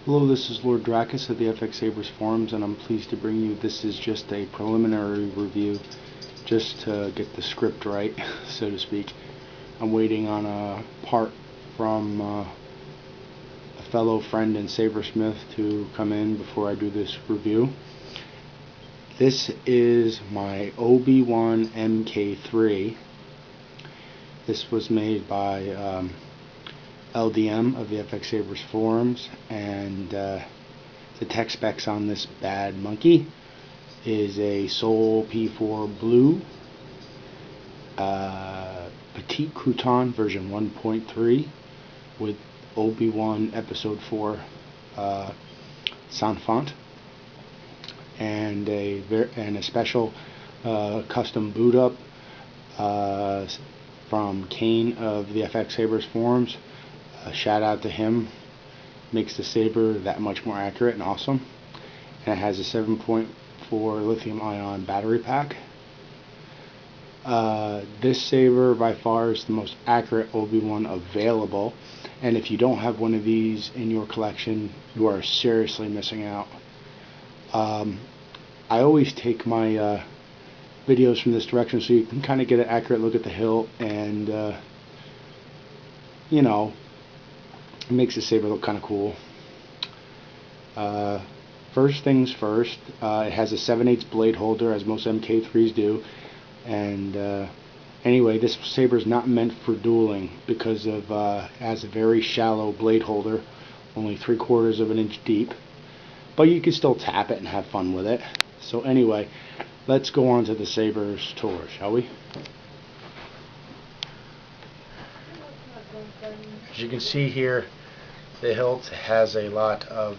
Hello, this is Lord Dracus of the Fx-Sabers Forums, and I'm pleased to bring you, this is just a preliminary review, just to get the script right, so to speak. I'm waiting on a part from a fellow friend and sabersmith to come in before I do this review. This is my Obi-Wan MK III. This was made by LDM of the Fx-Sabers Forums, and the tech specs on this bad monkey is a Sol P4 Blue, Petite Crouton version 1.3 with Obi-Wan Episode 4 sound font, and a special custom boot up from Caine of the Fx-Sabers Forums. Shout out to him. Makes the Saber that much more accurate and awesome. And it has a 7.4 lithium ion battery pack. This Saber by far is the most accurate Obi-Wan available, and if you don't have one of these in your collection, you are seriously missing out. I always take my videos from this direction so you can kind of get an accurate look at the hilt, and you know, it makes the Saber look kind of cool. First things first, it has a 7/8 blade holder, as most MK3s do, and anyway, this Saber is not meant for dueling because of it has a very shallow blade holder, only 3/4 of an inch deep, but you can still tap it and have fun with it. So anyway, let's go on to the Saber's tour, shall we? As you can see here, the hilt has a lot of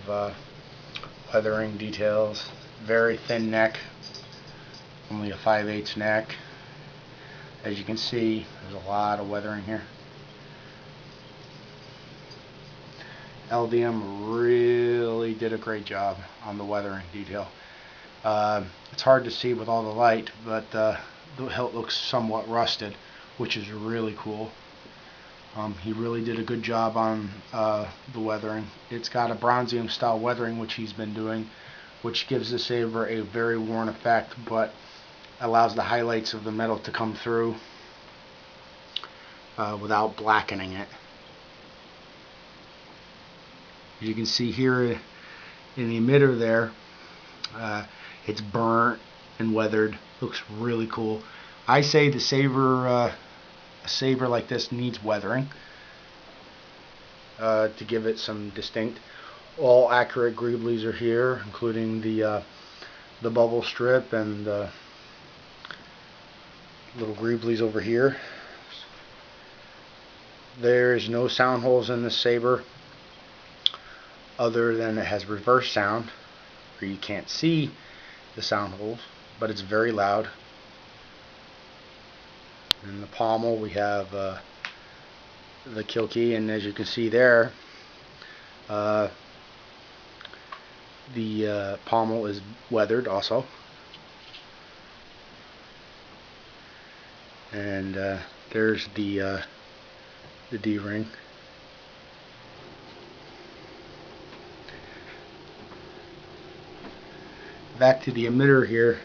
weathering details. Very thin neck, only a 5/8 neck. As you can see, there's a lot of weathering here. LDM really did a great job on the weathering detail. It's hard to see with all the light, but the hilt looks somewhat rusted, which is really cool. He really did a good job on the weathering. It's got a bronzium style weathering, which he's been doing, which gives the Saber a very worn effect, but allows the highlights of the metal to come through without blackening it. As you can see here in the emitter there, it's burnt and weathered. Looks really cool. I say the Saber, a Saber like this needs weathering to give it some distinct. All accurate greeblies are here, including the bubble strip and little greeblies over here. There's no sound holes in this Saber, other than it has reverse sound, where you can't see the sound holes, but it's very loud. In the pommel we have the kill key, and as you can see there, the pommel is weathered also, and there's the D-ring. Back to the emitter here,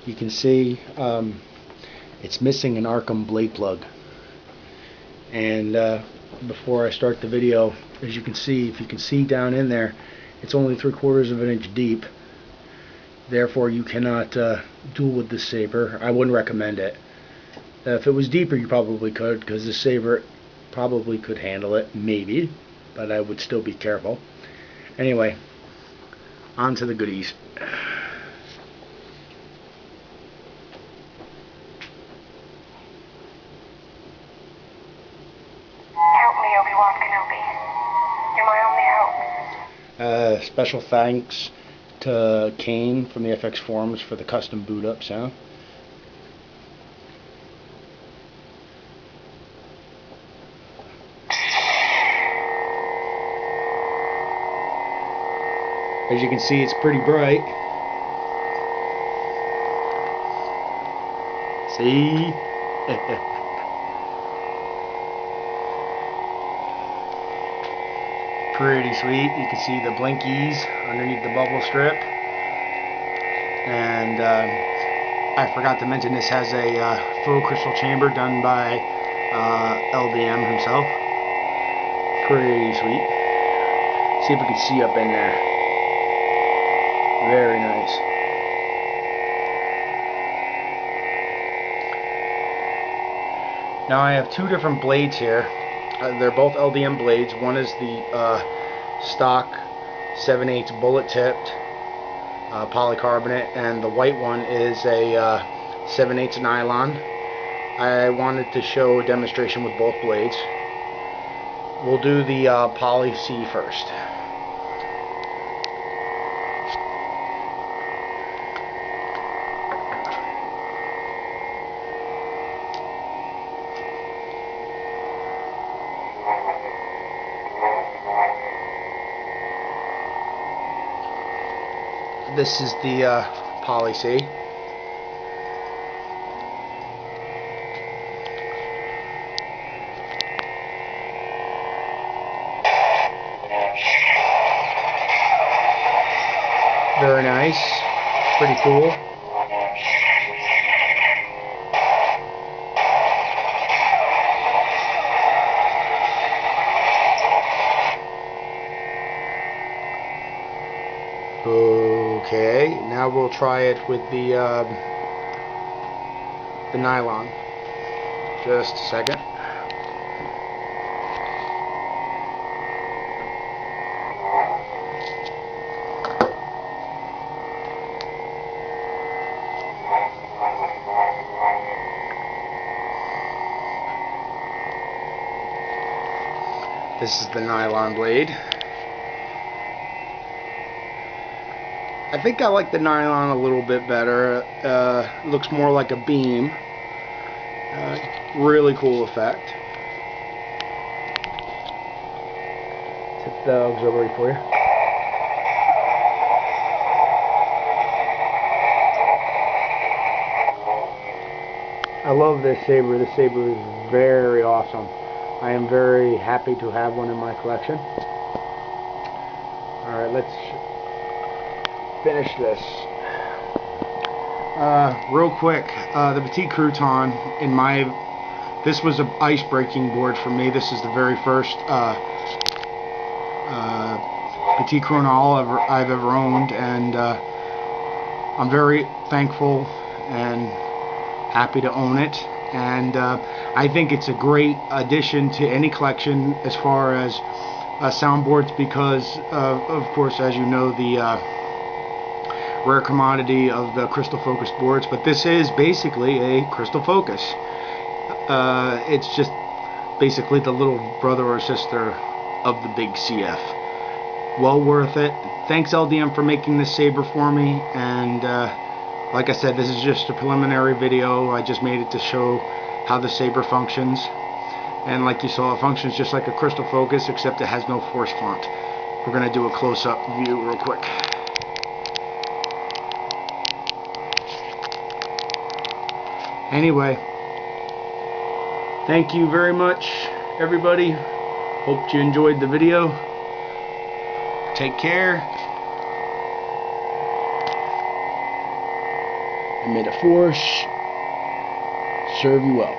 you can see it's missing an Arkham blade plug. And before I start the video, as you can see, if you can see down in there, it's only 3/4 of an inch deep. Therefore, you cannot duel with this Saber. I wouldn't recommend it. If it was deeper, you probably could, because the Saber probably could handle it, maybe, but I would still be careful. Anyway, on to the goodies. Obi-Wan Kenobi. You're my only hope. Special thanks to Caine from the FX Forums for the custom boot up sound. As you can see, it's pretty bright. See? Pretty sweet. You can see the blinkies underneath the bubble strip. And I forgot to mention this has a faux crystal chamber done by LBM himself. Pretty sweet. See if we can see up in there. Very nice. Now I have two different blades here. They're both LDM blades. One is the stock 7/8 bullet tipped polycarbonate, and the white one is a 7/8 nylon. I wanted to show a demonstration with both blades. We'll do the Poly C first. This is the Poly C. Very nice. Pretty cool. Okay, now we'll try it with the nylon. Just a second. This is the nylon blade. I think I like the nylon a little bit better. Looks more like a beam. Really cool effect. Tip the auxiliary for you. I love this saber. This saber is very awesome. I am very happy to have one in my collection. Alright, let's finish this. Real quick, the Petit Crouton, this was an ice breaking board for me. This is the very first Petit Crouton I've ever owned, and I'm very thankful and happy to own it. And I think it's a great addition to any collection as far as soundboards, because of course, as you know, the rare commodity of the crystal focus boards, but this is basically a crystal focus. It's just basically the little brother or sister of the big CF. Well worth it. Thanks LDM for making this saber for me, and like I said, this is just a preliminary video. I just made it to show how the saber functions, and like you saw, it functions just like a crystal focus, except it has no force font. We're gonna do a close-up view real quick. Anyway, thank you very much, everybody. Hope you enjoyed the video. Take care. And may the force serve you well.